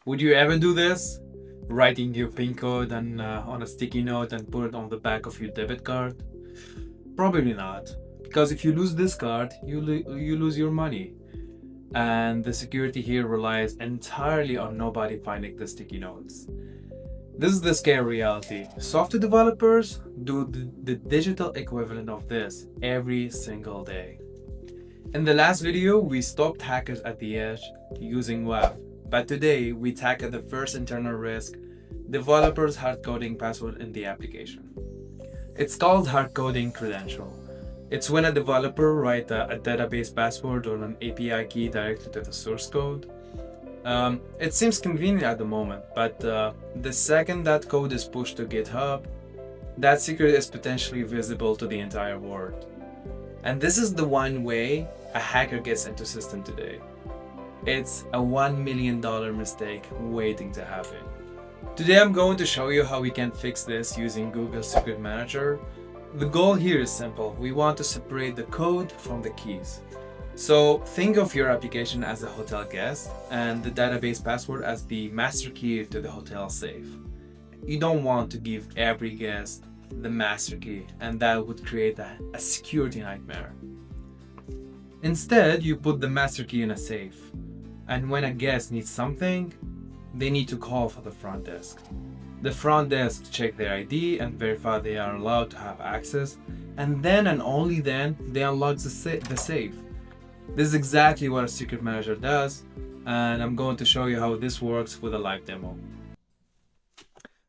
Would you ever do this? Writing your PIN code on a sticky note and put it on the back of your debit card? Probably not. Because if you lose this card, you lose your money. And the security here relies entirely on nobody finding the sticky notes. This is the scary reality. Software developers do the digital equivalent of this every single day. In the last video, we stopped hackers at the edge using web, but today we tackle the first internal risk, developers hard coding password in the application. It's called hard coding credential. It's when a developer writes a database password or an API key directly to the source code. It seems convenient at the moment, but the second that code is pushed to GitHub, that secret is potentially visible to the entire world. And this is the one way a hacker gets into system today. It's a $1 million mistake waiting to happen. Today I'm going to show you how we can fix this using Google Secret Manager. The goal here is simple. We want to separate the code from the keys. So think of your application as a hotel guest and the database password as the master key to the hotel safe. You don't want to give every guest the master key, and that would create a security nightmare. Instead, you put the master key in a safe, and when a guest needs something, they need to call for the front desk. The front desk check their ID and verify they are allowed to have access, and then and only then they unlock the safe. This is exactly what a secret manager does, and I'm going to show you how this works with a live demo.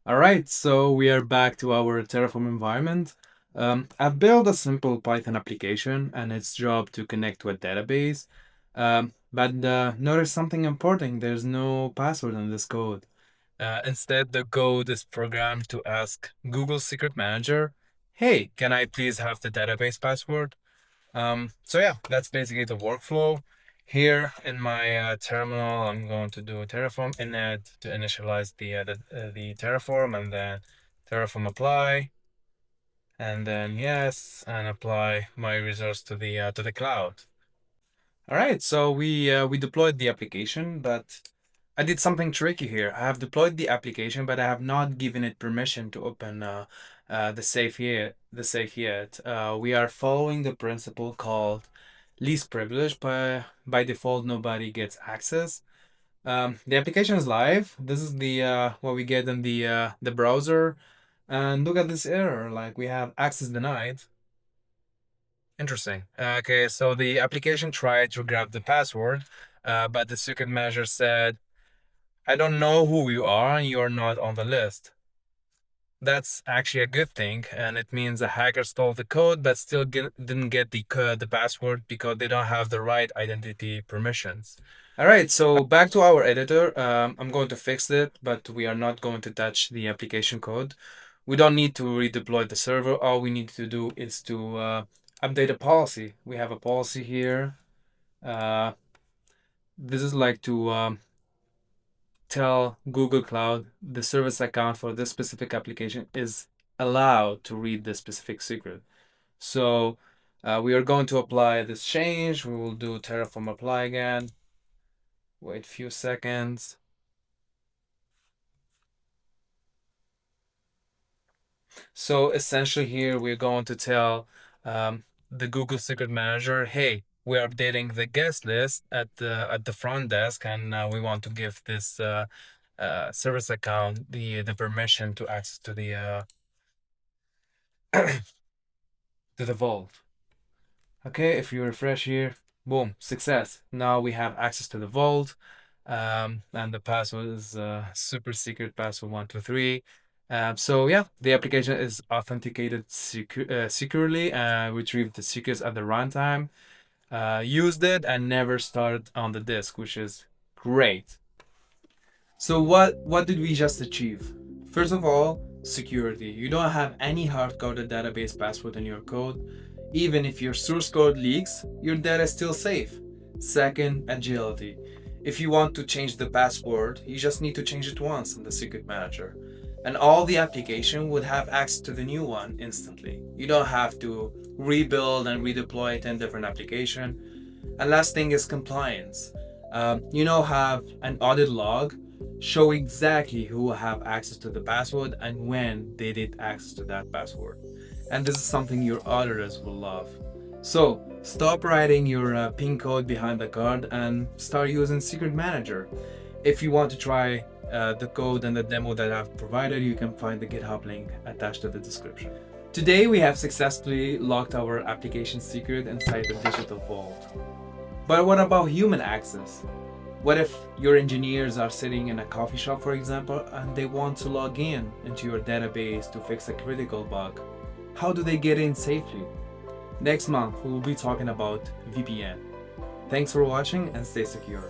Alright, so we are back to our Terraform environment. I've built a simple Python application and its job to connect to a database. But notice something important, there's no password in this code. Instead, the code is programmed to ask Google Secret Manager, hey, can I please have the database password? So yeah, that's basically the workflow. Here in my terminal, I'm going to do Terraform init to initialize the Terraform, and then Terraform apply, and then yes, and apply my results to the cloud. All right, so we deployed the application, but I did something tricky here. I have deployed the application, but I have not given it permission to open the safe yet. We are following the principle called least privilege. By default, nobody gets access. The application is live. This is the what we get in the browser, and look at this error. Like we have access denied. Interesting. Okay, so the application tried to grab the password, but the secret manager said, I don't know who you are and you're not on the list. That's actually a good thing, and it means a hacker stole the code but still didn't get the password because they don't have the right identity permissions. All right, so back to our editor. I'm going to fix it, but we are not going to touch the application code. We don't need to redeploy the server. All we need to do is to update a policy. We have a policy here. This is like to tell Google Cloud the service account for this specific application is allowed to read this specific secret. So we are going to apply this change. We will do Terraform apply again. Wait a few seconds. So essentially here we're going to tell the Google Secret Manager, hey, we're updating the guest list at the front desk, and we want to give this service account the permission to access to the to the vault. Okay, if you refresh here, boom, success. Now we have access to the vault, and the password is super secret password 123. So yeah, the application is authenticated securely, retrieved the secrets at the runtime, used it, and never started on the disk, which is great. So what did we just achieve? First of all, security. You don't have any hard-coded database password in your code. Even if your source code leaks, your data is still safe. Second, agility. If you want to change the password, you just need to change it once in the secret manager, and all the application would have access to the new one instantly. You don't have to rebuild and redeploy it in different application. And last thing is compliance. Have an audit log. Show exactly who will have access to the password and when they did access to that password. And this is something your auditors will love. So stop writing your pin code behind the card and start using Secret Manager. If you want to try the code and the demo that I've provided, you can find the GitHub link attached to the description. Today we have successfully locked our application secret inside the digital vault. But what about human access? What if your engineers are sitting in a coffee shop, for example, and they want to log in into your database to fix a critical bug? How do they get in safely? Next month, we will be talking about VPN. Thanks for watching and stay secure.